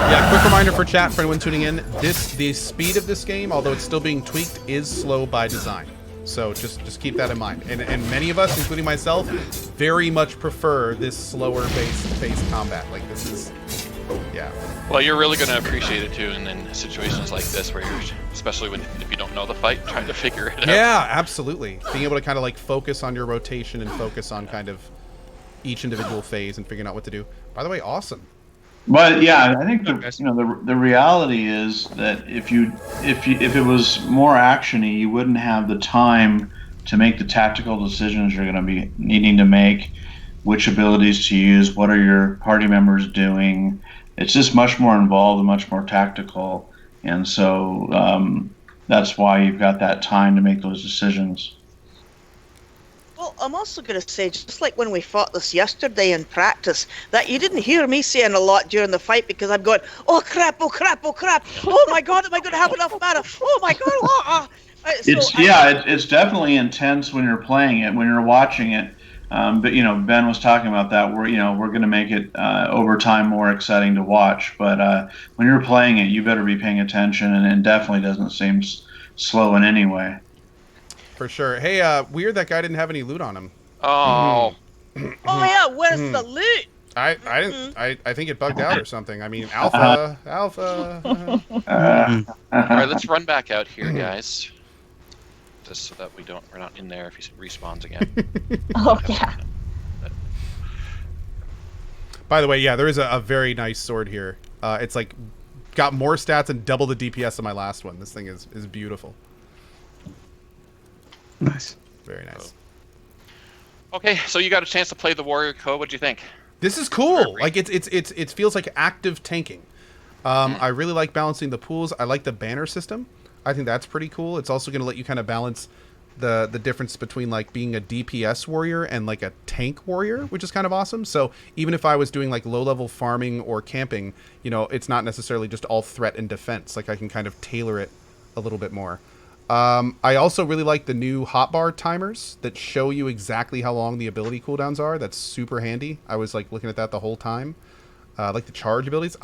Yeah, quick reminder for chat for anyone tuning in. The speed of this game, although it's still being tweaked, is slow by design. So just keep that in mind. And many of us, including myself, very much prefer this slower based combat. Like this is, yeah. Well, you're really going to appreciate it too, and in situations like this, where you're, especially if you don't know the fight, trying to figure it out. Yeah, absolutely. Being able to kind of like focus on your rotation and focus on kind of each individual phase and figuring out what to do. By the way, awesome. But yeah, I think the reality is that if it was more actiony, you wouldn't have the time to make the tactical decisions you're going to be needing to make, which abilities to use, what are your party members doing. It's just much more involved and much more tactical, and so that's why you've got that time to make those decisions. Well, I'm also going to say, just like when we fought this yesterday in practice, that you didn't hear me saying a lot during the fight because I'm going, oh crap, oh crap, oh crap, oh my god, am I going to have enough mana? Oh my god, It's definitely intense when you're playing it, when you're watching it. But Ben was talking about that. We're going to make it over time more exciting to watch. But when you're playing it, you better be paying attention, and it definitely doesn't seem slow in any way. For sure. Hey, weird that guy didn't have any loot on him. Oh. Oh yeah, where's the loot? I didn't. I think it bugged out or something. I mean, alpha. All right, let's run back out here, guys. Just so that we're not in there if he respawns again. Oh, yeah. By the way, yeah, there is a very nice sword here. It's like got more stats and double the DPS of my last one. This thing is beautiful. Nice. Very nice. Okay, so you got a chance to play the Warrior Cohh. What'd you think? This is cool. Like it feels like active tanking. I really like balancing the pools. I like the banner system. I think that's pretty cool. It's also going to let you kind of balance the difference between like being a DPS warrior and like a tank warrior, which is kind of awesome. So even if I was doing like low level farming or camping, it's not necessarily just all threat and defense. Like I can kind of tailor it a little bit more. I also really like the new hotbar timers that show you exactly how long the ability cooldowns are. That's super handy. I was like looking at that the whole time. Like the charge abilities.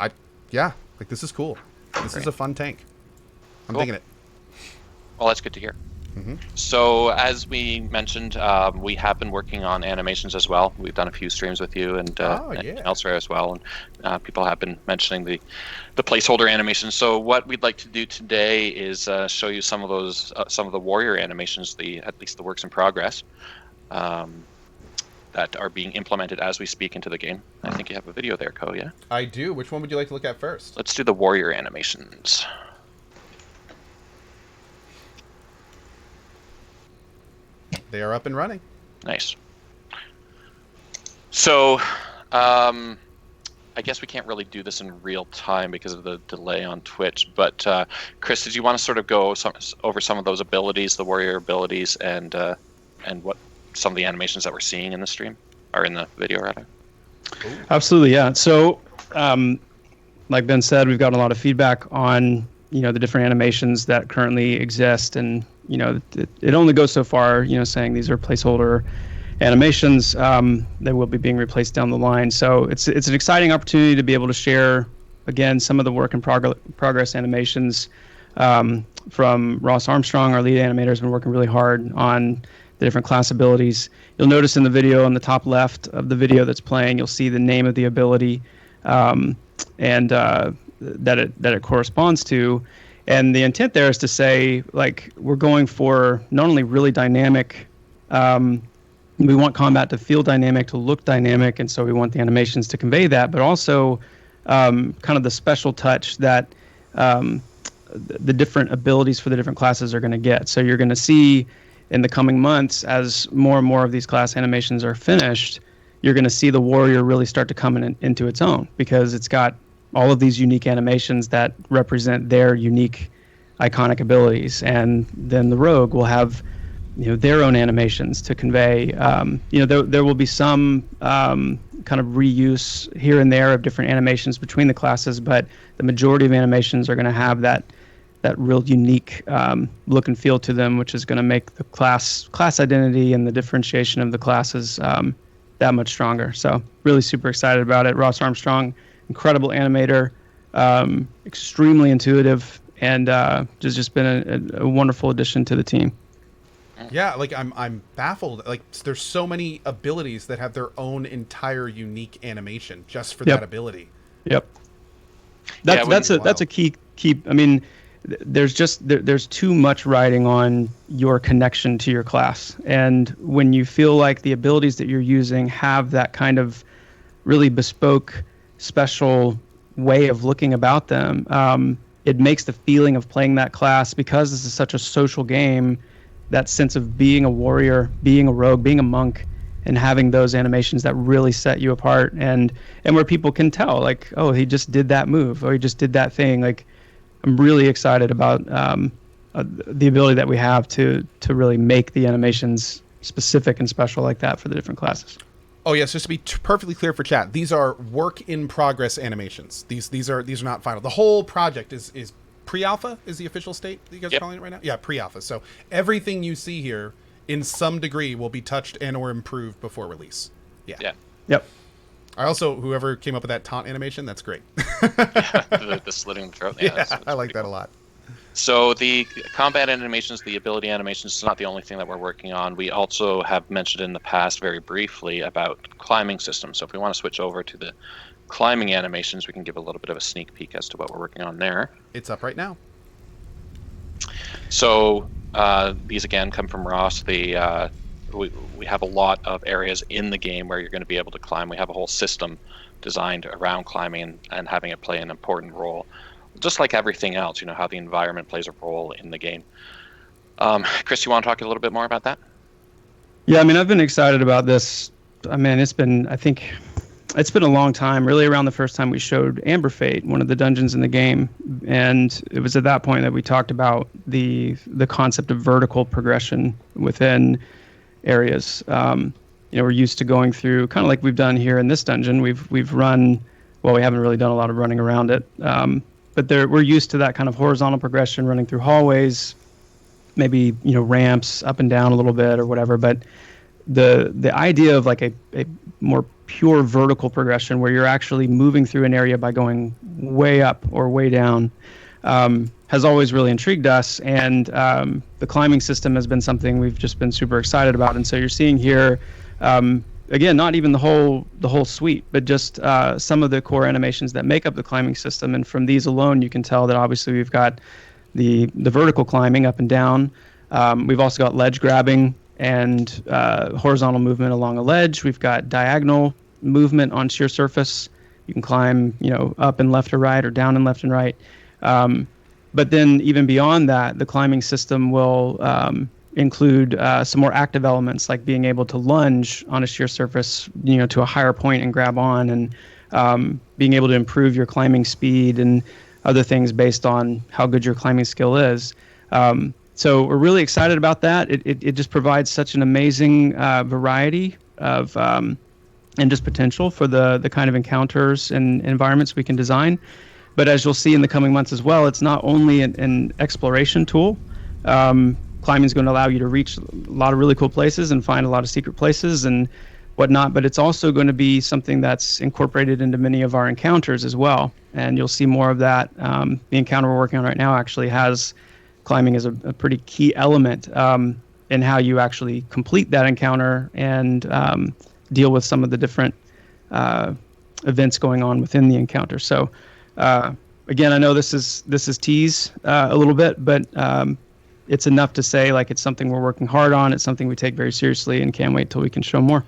This is cool. This is a fun tank. I'm digging it. Well, that's good to hear. So as we mentioned, we have been working on animations as well. We've done a few streams with you and elsewhere as well, and people have been mentioning the placeholder animations. So what we'd like to do today is show you some of those, some of the warrior animations, at least the works in progress, that are being implemented as we speak into the game. I think you have a video there, Cohh, yeah? I do. Which one would you like to look at first? Let's do the warrior animations. They are up and running. Nice. So, I guess we can't really do this in real time because of the delay on Twitch. But Chris, did you want to sort of go over some of those abilities, the warrior abilities, and what some of the animations that we're seeing in the stream, or in the video rather? Absolutely, yeah. So, like Ben said, we've gotten a lot of feedback on the different animations that currently exist, and it only goes so far. Saying these are placeholder animations, they will be being replaced down the line. So it's an exciting opportunity to be able to share again some of the work in progress animations from Ross Armstrong. Our lead animator has been working really hard on the different class abilities. You'll notice in the video on the top left of the video that's playing, you'll see the name of the ability and that it corresponds to. And the intent there is to say, like, we're going for not only really dynamic, we want combat to feel dynamic, to look dynamic, and so we want the animations to convey that, but also kind of the special touch that the different abilities for the different classes are going to get. So you're going to see in the coming months, as more and more of these class animations are finished, you're going to see the warrior really start to come into its own, because it's got all of these unique animations that represent their unique iconic abilities. And then the rogue will have their own animations to convey. There will be some kind of reuse here and there of different animations between the classes, but the majority of animations are going to have that real unique look and feel to them, which is going to make the class identity and the differentiation of the classes that much stronger. So really super excited about it. Ross Armstrong, incredible animator, extremely intuitive, and just been a wonderful addition to the team. Yeah, like I'm baffled. Like, there's so many abilities that have their own entire unique animation just for that ability. Yep. That's a key. I mean, there's too much riding on your connection to your class, and when you feel like the abilities that you're using have that kind of really bespoke, special way of looking about them, it makes the feeling of playing that class, because this is such a social game, that sense of being a warrior, being a rogue, being a monk, and having those animations that really set you apart, and where people can tell, like, oh, he just did that move, or he just did that thing. Like, I'm really excited about the ability that we have to really make the animations specific and special like that for the different classes. Oh yes, just to be perfectly clear for chat, these are work in progress animations. These are not final. The whole project is pre-alpha is the official state that you guys are calling it right now? Yeah, pre-alpha. So everything you see here in some degree will be touched and or improved before release. Yeah. Yep. I also, whoever came up with that taunt animation, that's great. the slitting the throat. Yeah, that's I like that cool. a lot. So the combat animations, the ability animations, is not the only thing that we're working on. We also have mentioned in the past very briefly about climbing systems. So if we want to switch over to the climbing animations, we can give a little bit of a sneak peek as to what we're working on there. It's up right now. So these again come from Ross. We have a lot of areas in the game where you're going to be able to climb. We have a whole system designed around climbing and having it play an important role. Just like everything else, how the environment plays a role in the game. Chris, you want to talk a little bit more about that? Yeah, I mean, I've been excited about this. I mean, it's been a long time, really around the first time we showed Amber Fate, one of the dungeons in the game. And it was at that point that we talked about the concept of vertical progression within areas. We're used to going through, kind of like we've done here in this dungeon. We've run, well, we haven't really done a lot of running around it. But we're used to that kind of horizontal progression, running through hallways, maybe ramps up and down a little bit or whatever. But the idea of like a more pure vertical progression, where you're actually moving through an area by going way up or way down, has always really intrigued us. And the climbing system has been something we've just been super excited about. And so you're seeing here, again, not even the whole suite, but just some of the core animations that make up the climbing system. And from these alone, you can tell that obviously we've got the vertical climbing up and down. We've also got ledge grabbing and horizontal movement along a ledge. We've got diagonal movement on sheer surface. You can climb, up and left or right, or down and left and right. But then even beyond that, the climbing system will include some more active elements like being able to lunge on a sheer surface, to a higher point and grab on, and being able to improve your climbing speed and other things based on how good your climbing skill is. So we're really excited about that. It just provides such an amazing variety of and just potential for the kind of encounters and environments we can design. But as you'll see in the coming months as well, it's not only an exploration tool. Climbing is going to allow you to reach a lot of really cool places and find a lot of secret places and whatnot, but it's also going to be something that's incorporated into many of our encounters as well. And you'll see more of that. The encounter we're working on right now actually has climbing as a pretty key element in how you actually complete that encounter and deal with some of the different events going on within the encounter. So again, I know this is tease a little bit, but it's enough to say like it's something we're working hard on. It's something we take very seriously and can't wait till we can show more.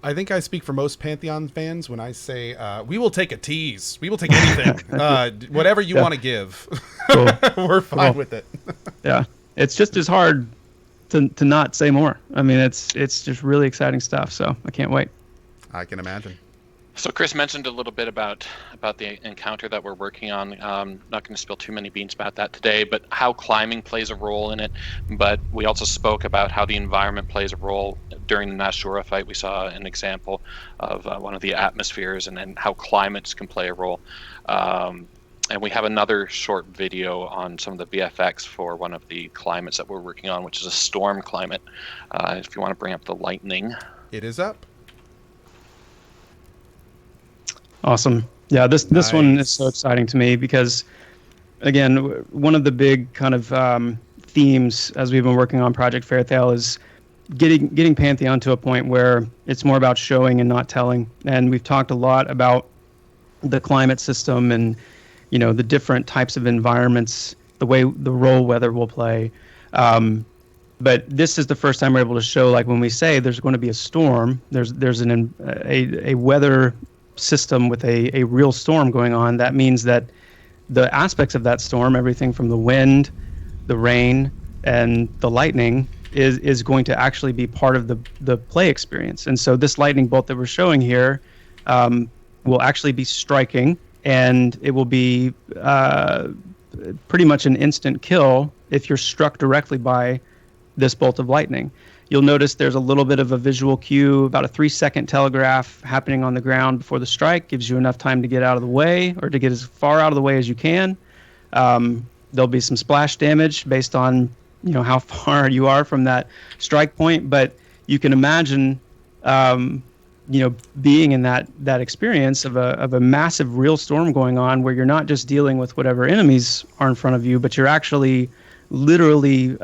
I think I speak for most Pantheon fans when I say we will take a tease. We will take anything, whatever you want to give. Cool. We're fine with it. Yeah, it's just as hard to not say more. I mean, it's just really exciting stuff. So I can't wait. I can imagine. So Chris mentioned a little bit about the encounter that we're working on. Not going to spill too many beans about that today, but how climbing plays a role in it. But we also spoke about how the environment plays a role. During the Nashura fight, we saw an example of one of the atmospheres and how climates can play a role. And we have another short video on some of the VFX for one of the climates that we're working on, which is a storm climate. If you want to bring up the lightning. It is up. Awesome. Yeah, this one is so exciting to me because, again, one of the big kind of themes as we've been working on Project Fairtail is getting Pantheon to a point where it's more about showing and not telling. And we've talked a lot about the climate system and, the different types of environments, the role weather will play. But this is the first time we're able to show, like when we say there's going to be a storm, there's a weather system with a real storm going on. That means that the aspects of that storm, everything from the wind, the rain, and the lightning is going to actually be part of the play experience. And so this lightning bolt that we're showing here will actually be striking, and it will be pretty much an instant kill if you're struck directly by this bolt of lightning. You'll notice there's a little bit of a visual cue, about a 3-second telegraph happening on the ground before the strike. Gives you enough time to get out of the way or to get as far out of the way as you can. There'll be some splash damage based on how far you are from that strike point, but you can imagine being in that experience of a massive real storm going on where you're not just dealing with whatever enemies are in front of you, but you're actually literally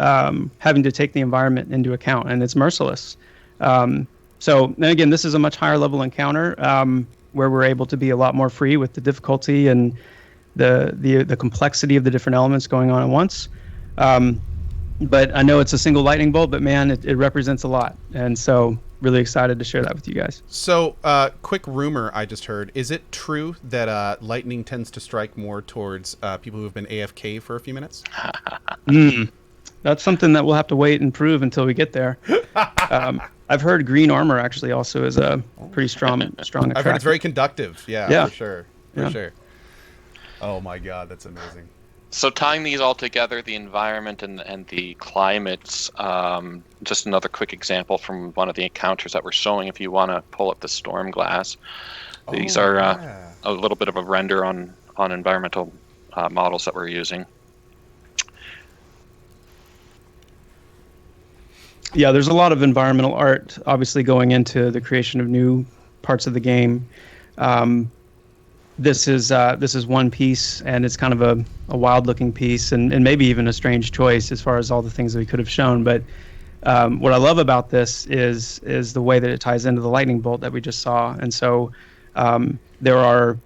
having to take the environment into account, and it's merciless. So then again, this is a much higher level encounter where we're able to be a lot more free with the difficulty and the complexity of the different elements going on at once. But I know it's a single lightning bolt, but man, it represents a lot, and so really excited to share that with you guys. So quick rumor I just heard. Is it true that lightning tends to strike more towards people who have been AFK for a few minutes? That's something that we'll have to wait and prove until we get there. I've heard green armor actually also is a pretty strong attractor. I've heard it's very conductive. Yeah. For sure. Yeah. Sure. Oh my God, that's amazing. So tying these all together, the environment and the climates, just another quick example from one of the encounters that we're showing. If you want to pull up the storm glass, these are a little bit of a render on environmental models that we're using. Yeah, there's a lot of environmental art obviously going into the creation of new parts of the game. This is one piece, and it's kind of a wild-looking piece, and maybe even a strange choice as far as all the things that we could have shown. But what I love about this is the way that it ties into the lightning bolt that we just saw. And so there are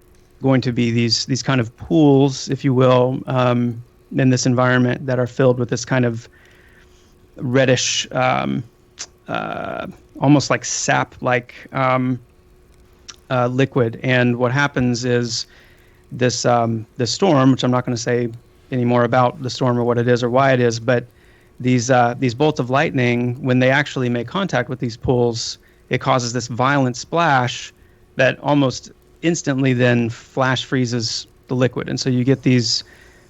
going to be these kind of pools, if you will, in this environment that are filled with this kind of reddish, almost like sap-like liquid. And what happens is this storm, which I'm not going to say any more about the storm or what it is or why it is, but these bolts of lightning, when they actually make contact with these pools, it causes this violent splash that almost instantly then flash freezes the liquid. And so you get these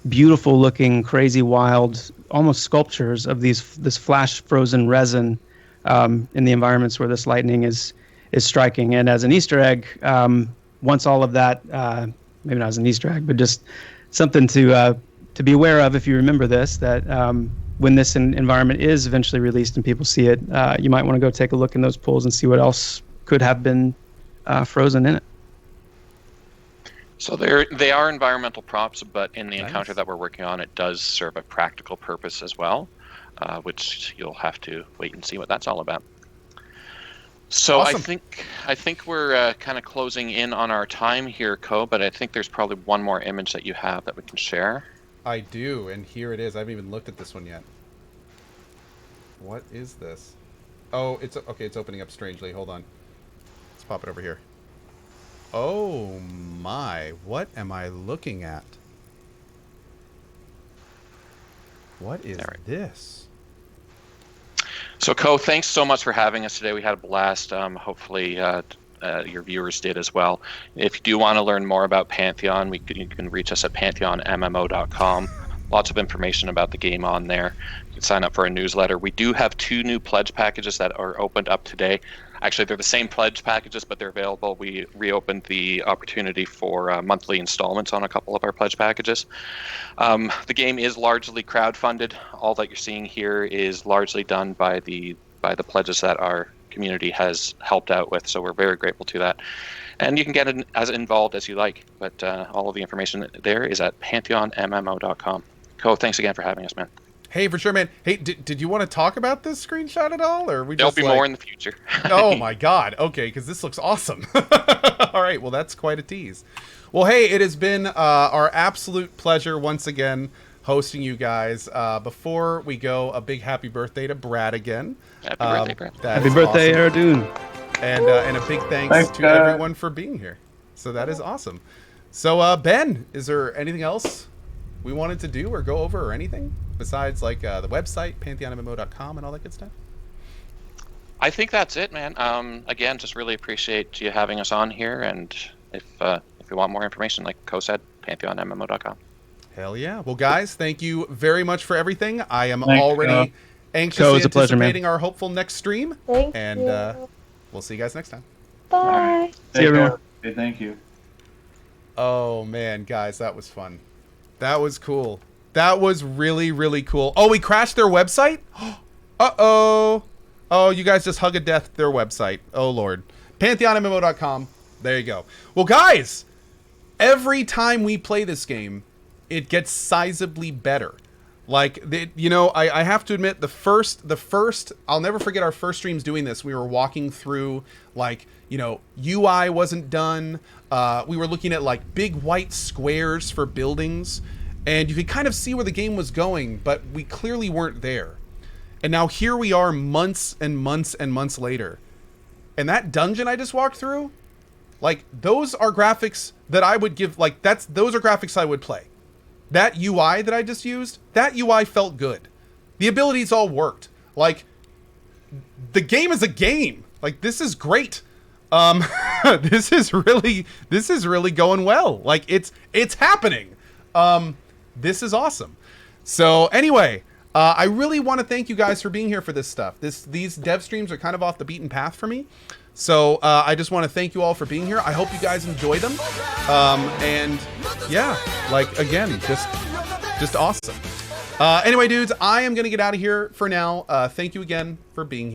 beautiful looking, crazy, wild, almost sculptures of this flash frozen resin in the environments where this lightning is striking. And as an Easter egg, once all of that, maybe not as an Easter egg, but just something to be aware of if you remember this, that when this environment is eventually released and people see it, you might want to go take a look in those pools and see what else could have been frozen in it. So they are environmental props, but in the encounter that we're working on, it does serve a practical purpose as well, which you'll have to wait and see what that's all about. So awesome. I think we're kind of closing in on our time here, Cohh, but I think there's probably one more image that you have that we can share. I do, and here it is. I haven't even looked at this one yet. What is this? Oh, it's okay. It's opening up strangely. Hold on. Let's pop it over here. Oh my, what am I looking at? What is this? So, Cohh, thanks so much for having us today. We had a blast. Hopefully your viewers did as well. If you do want to learn more about Pantheon, you can reach us at pantheonmmo.com. Lots of information about the game on there. You can sign up for a newsletter. We do have 2 new pledge packages that are opened up today. Actually, they're the same pledge packages, but they're available. We reopened the opportunity for monthly installments on a couple of our pledge packages. The game is largely crowdfunded. All that you're seeing here is largely done by the pledges that our community has helped out with, so we're very grateful to that. And you can get as involved as you like, but all of the information there is at pantheonmmo.com. Cohh, thanks again for having us, man. Hey, for sure, man. Hey, did you want to talk about this screenshot at all, or we There'll just be more in the future. Oh my God. Okay, because this looks awesome. All right, well, that's quite a tease. Well, hey, it has been our absolute pleasure once again hosting you guys. Before we go, a big happy birthday to Brad again. Happy birthday, Brad. Happy birthday, awesome. Erdune. And a big thanks to everyone for being here. So that is awesome. So, Ben, is there anything else we wanted to do or go over or anything besides like the website, pantheonmmo.com and all that good stuff? I think that's it, man. Again, just really appreciate you having us on here. And if you want more information, like Cohh said, pantheonmmo.com. Hell yeah. Well, guys, thank you very much for everything. I am Thanks, already anxiously Cohh, it's a pleasure, anticipating our hopeful next stream. Thank and you. We'll see you guys next time. Bye. See you, everyone. Okay, thank you. Oh, man, guys, that was fun. That was cool. That was really, really cool. Oh, we crashed their website? Uh-oh. Oh, you guys just hug a death their website. Oh, Lord. PantheonMMO.com. There you go. Well, guys, every time we play this game, it gets sizably better. Like, I have to admit, the first, I'll never forget our first streams doing this. We were walking through, like, UI wasn't done. We were looking at, like, big white squares for buildings. And you could kind of see where the game was going, but we clearly weren't there. And now here we are months and months and months later. And that dungeon I just walked through, like, those are graphics that I would give, like, those are graphics I would play. That UI that I just used, that UI felt good. The abilities all worked. Like, the game is a game. Like, this is great. This is really going well. Like, it's happening. This is awesome. So anyway, I really want to thank you guys for being here for this stuff. These dev streams are kind of off the beaten path for me. So I just want to thank you all for being here. I hope you guys enjoy them. And yeah, like, again, just awesome. Anyway, dudes, I am going to get out of here for now. Thank you again for being here.